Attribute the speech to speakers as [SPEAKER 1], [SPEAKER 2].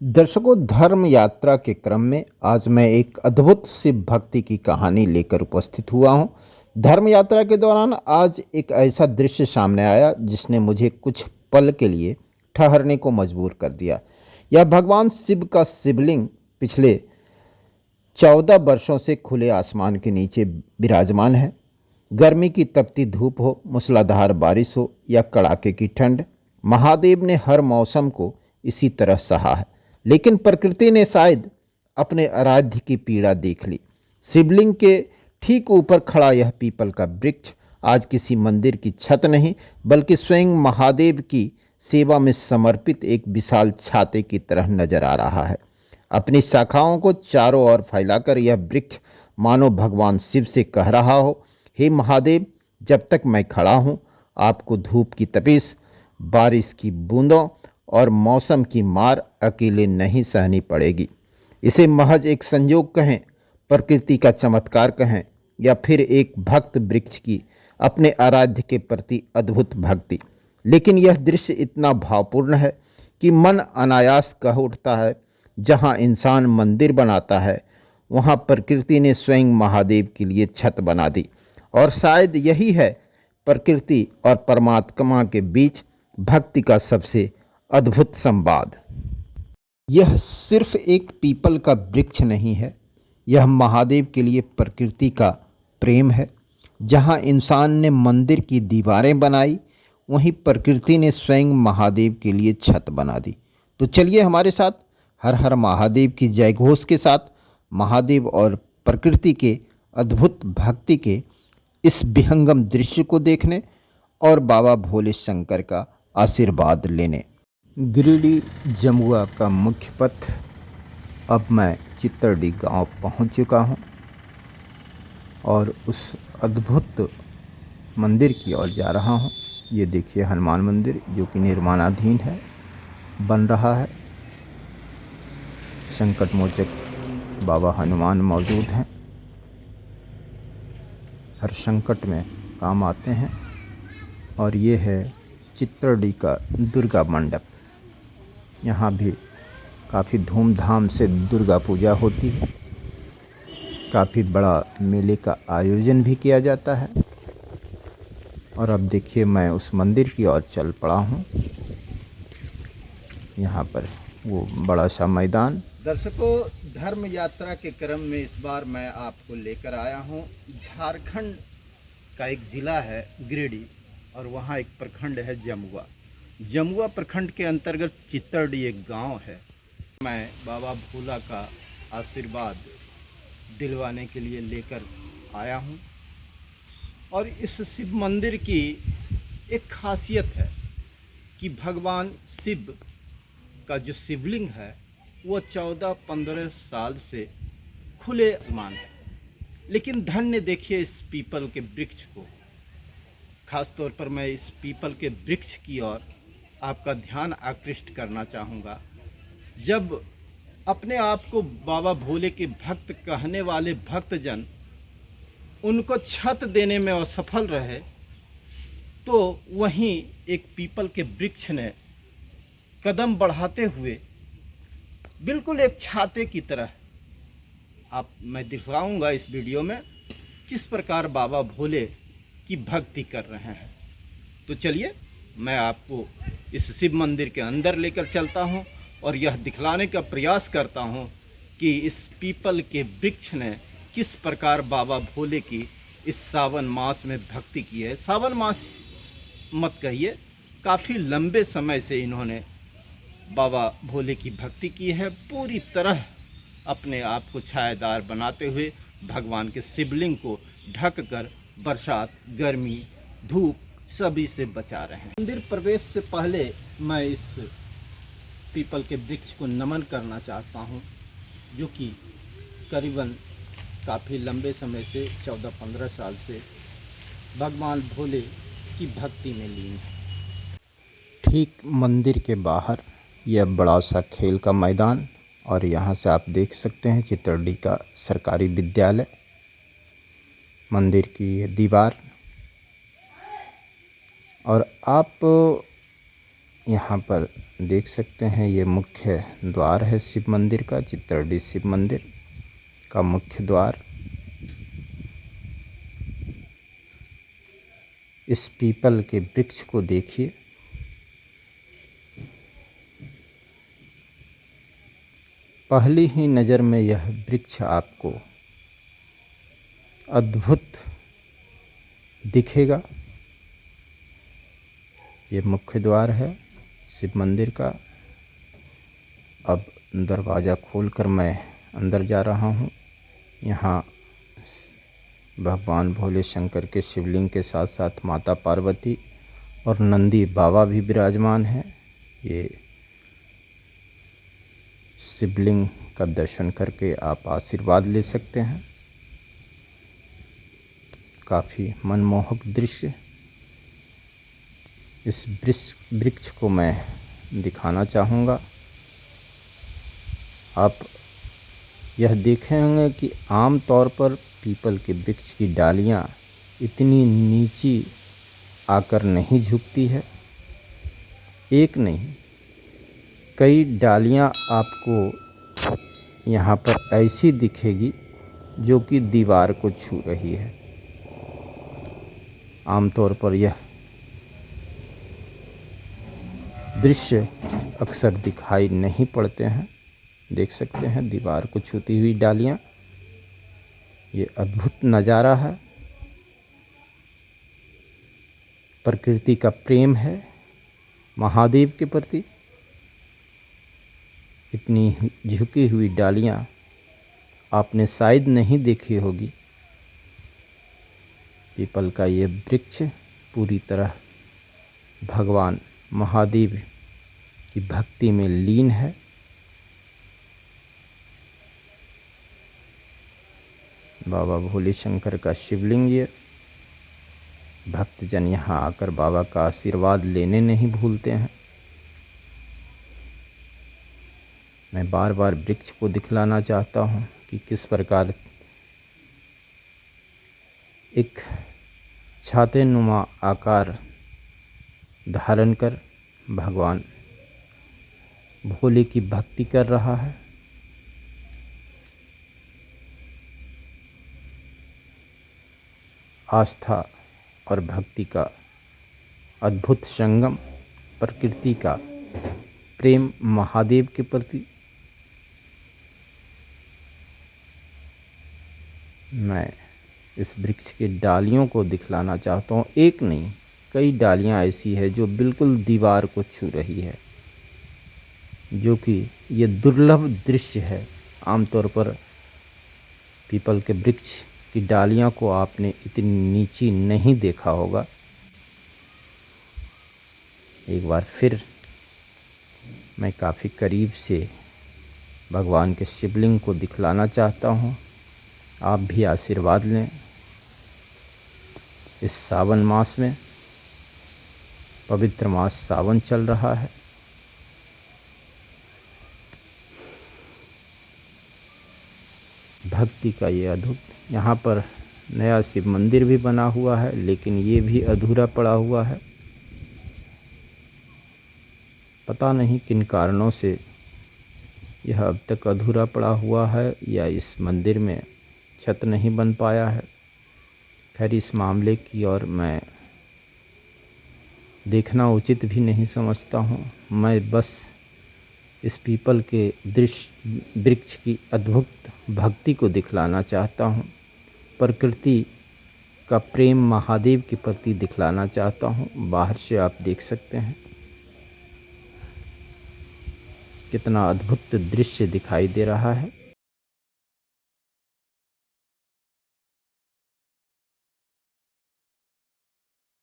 [SPEAKER 1] दर्शकों, धर्म यात्रा के क्रम में आज मैं एक अद्भुत शिव भक्ति की कहानी लेकर उपस्थित हुआ हूं। धर्म यात्रा के दौरान आज एक ऐसा दृश्य सामने आया जिसने मुझे कुछ पल के लिए ठहरने को मजबूर कर दिया। यह भगवान शिव का शिवलिंग पिछले 14 वर्षों से खुले आसमान के नीचे विराजमान है। गर्मी की तपती धूप हो, मूसलाधार बारिश हो या कड़ाके की ठंड, महादेव ने हर मौसम को इसी तरह सहा है। लेकिन प्रकृति ने शायद अपने आराध्य की पीड़ा देख ली। शिवलिंग के ठीक ऊपर खड़ा यह पीपल का वृक्ष आज किसी मंदिर की छत नहीं, बल्कि स्वयं महादेव की सेवा में समर्पित एक विशाल छाते की तरह नजर आ रहा है। अपनी शाखाओं को चारों ओर फैलाकर यह वृक्ष मानो भगवान शिव से कह रहा हो, हे महादेव, जब तक मैं खड़ा हूँ, आपको धूप की तपिश, बारिश की बूंदों और मौसम की मार अकेले नहीं सहनी पड़ेगी। इसे महज एक संयोग कहें, प्रकृति का चमत्कार कहें, या फिर एक भक्त वृक्ष की अपने आराध्य के प्रति अद्भुत भक्ति, लेकिन यह दृश्य इतना भावपूर्ण है कि मन अनायास कह उठता है, जहाँ इंसान मंदिर बनाता है वहाँ प्रकृति ने स्वयं महादेव के लिए छत बना दी। और शायद यही है प्रकृति और परमात्मा के बीच भक्ति का सबसे अद्भुत संवाद। यह सिर्फ एक पीपल का वृक्ष नहीं है, यह महादेव के लिए प्रकृति का प्रेम है। जहाँ इंसान ने मंदिर की दीवारें बनाई, वहीं प्रकृति ने स्वयं महादेव के लिए छत बना दी। तो चलिए हमारे साथ हर हर महादेव की जय घोष के साथ महादेव और प्रकृति के अद्भुत भक्ति के इस विहंगम दृश्य को देखने और बाबा भोले शंकर का आशीर्वाद लेने। गिरिडीह जमुआ का मुख्य पथ। अब मैं चित्तरडी गांव पहुंच चुका हूं और उस अद्भुत मंदिर की ओर जा रहा हूं। ये देखिए हनुमान मंदिर, जो कि निर्माणाधीन है, बन रहा है। संकट मोचक बाबा हनुमान मौजूद हैं, हर संकट में काम आते हैं। और ये है चित्तरडी का दुर्गा मंडप। यहाँ भी काफ़ी धूमधाम से दुर्गा पूजा होती है। काफ़ी बड़ा मेले का आयोजन भी किया जाता है। और अब देखिए मैं उस मंदिर की ओर चल पड़ा हूँ। यहाँ पर वो बड़ा सा मैदान। दर्शकों, धर्म यात्रा के क्रम में इस बार मैं आपको लेकर आया हूँ। झारखंड का एक ज़िला है गिरिडीह, और वहाँ एक प्रखंड है जमुआ। जमुआ प्रखंड के अंतर्गत चित्तरडी एक गांव है। मैं बाबा भोला का आशीर्वाद दिलवाने के लिए लेकर आया हूँ। और इस शिव मंदिर की एक खासियत है कि भगवान शिव का जो शिवलिंग है वो 14-15 साल से खुले आसमान है। लेकिन धन्य देखिए इस पीपल के वृक्ष को। खास तौर पर मैं इस पीपल के वृक्ष की ओर आपका ध्यान आकृष्ट करना चाहूँगा। जब अपने आप को बाबा भोले के भक्त कहने वाले भक्तजन उनको छत देने में असफल रहे, तो वहीं एक पीपल के वृक्ष ने कदम बढ़ाते हुए बिल्कुल एक छाते की तरह मैं दिखाऊंगा इस वीडियो में किस प्रकार बाबा भोले की भक्ति कर रहे हैं। तो चलिए मैं आपको इस शिव मंदिर के अंदर लेकर चलता हूं और यह दिखलाने का प्रयास करता हूं कि इस पीपल के वृक्ष ने किस प्रकार बाबा भोले की इस सावन मास में भक्ति की है। सावन मास मत कहिए, काफ़ी लंबे समय से इन्होंने बाबा भोले की भक्ति की है। पूरी तरह अपने आप को छायादार बनाते हुए भगवान के शिवलिंग को ढक कर बरसात, गर्मी, धूप सभी से बचा रहे हैं। मंदिर प्रवेश से पहले मैं इस पीपल के वृक्ष को नमन करना चाहता हूं, जो कि करीबन काफ़ी लंबे समय से 14-15 साल से भगवान भोले की भक्ति में लीन है। ठीक मंदिर के बाहर यह बड़ा सा खेल का मैदान, और यहाँ से आप देख सकते हैं चित्तरडी का सरकारी विद्यालय, मंदिर की ये दीवार। और आप यहाँ पर देख सकते हैं ये मुख्य द्वार है शिव मंदिर का, चित्तौड़गढ़ शिव मंदिर का मुख्य द्वार। इस पीपल के वृक्ष को देखिए, पहली ही नज़र में यह वृक्ष आपको अद्भुत दिखेगा। ये मुख्य द्वार है शिव मंदिर का। अब दरवाज़ा खोलकर मैं अंदर जा रहा हूँ। यहाँ भगवान भोले शंकर के शिवलिंग के साथ साथ माता पार्वती और नंदी बाबा भी विराजमान हैं। ये शिवलिंग का दर्शन करके आप आशीर्वाद ले सकते हैं। काफ़ी मनमोहक दृश्य। इस वृक्ष को मैं दिखाना चाहूँगा। आप यह देखे होंगे कि आम तौर पर पीपल के वृक्ष की डालियाँ इतनी नीची आकर नहीं झुकती है। एक नहीं, कई डालियाँ आपको यहाँ पर ऐसी दिखेगी जो कि दीवार को छू रही है। आमतौर पर यह दृश्य अक्सर दिखाई नहीं पड़ते हैं। देख सकते हैं दीवार को छूती हुई डालियाँ। ये अद्भुत नज़ारा है। प्रकृति का प्रेम है महादेव के प्रति। इतनी झुकी हुई डालियाँ आपने शायद नहीं देखी होगी। पीपल का ये वृक्ष पूरी तरह भगवान महादेव की भक्ति में लीन है। बाबा भोले शंकर का शिवलिंग ये। भक्तजन यहाँ आकर बाबा का आशीर्वाद लेने नहीं भूलते हैं। मैं बार बार वृक्ष को दिखलाना चाहता हूँ कि किस प्रकार एक छाते नुमा आकार धारण कर भगवान भोले की भक्ति कर रहा है। आस्था और भक्ति का अद्भुत संगम, प्रकृति का प्रेम महादेव के प्रति। मैं इस वृक्ष के डालियों को दिखलाना चाहता हूँ। एक नहीं, कई डालियाँ ऐसी है जो बिल्कुल दीवार को छू रही है, जो कि ये दुर्लभ दृश्य है। आमतौर पर पीपल के वृक्ष की डालियों को आपने इतनी नीची नहीं देखा होगा। एक बार फिर मैं काफ़ी करीब से भगवान के शिवलिंग को दिखलाना चाहता हूँ। आप भी आशीर्वाद लें। इस सावन मास में, पवित्र मास सावन चल रहा है। भक्ति का ये अद्भुत, यहाँ पर नया शिव मंदिर भी बना हुआ है, लेकिन ये भी अधूरा पड़ा हुआ है। पता नहीं किन कारणों से यह अब तक अधूरा पड़ा हुआ है, या इस मंदिर में छत नहीं बन पाया है। खैर, इस मामले की ओर मैं देखना उचित भी नहीं समझता हूँ। मैं बस इस पीपल के वृक्ष की अद्भुत भक्ति को दिखलाना चाहता हूँ। प्रकृति का प्रेम महादेव के प्रति दिखलाना चाहता हूँ। बाहर से आप देख सकते हैं कितना अद्भुत दृश्य दिखाई दे रहा है।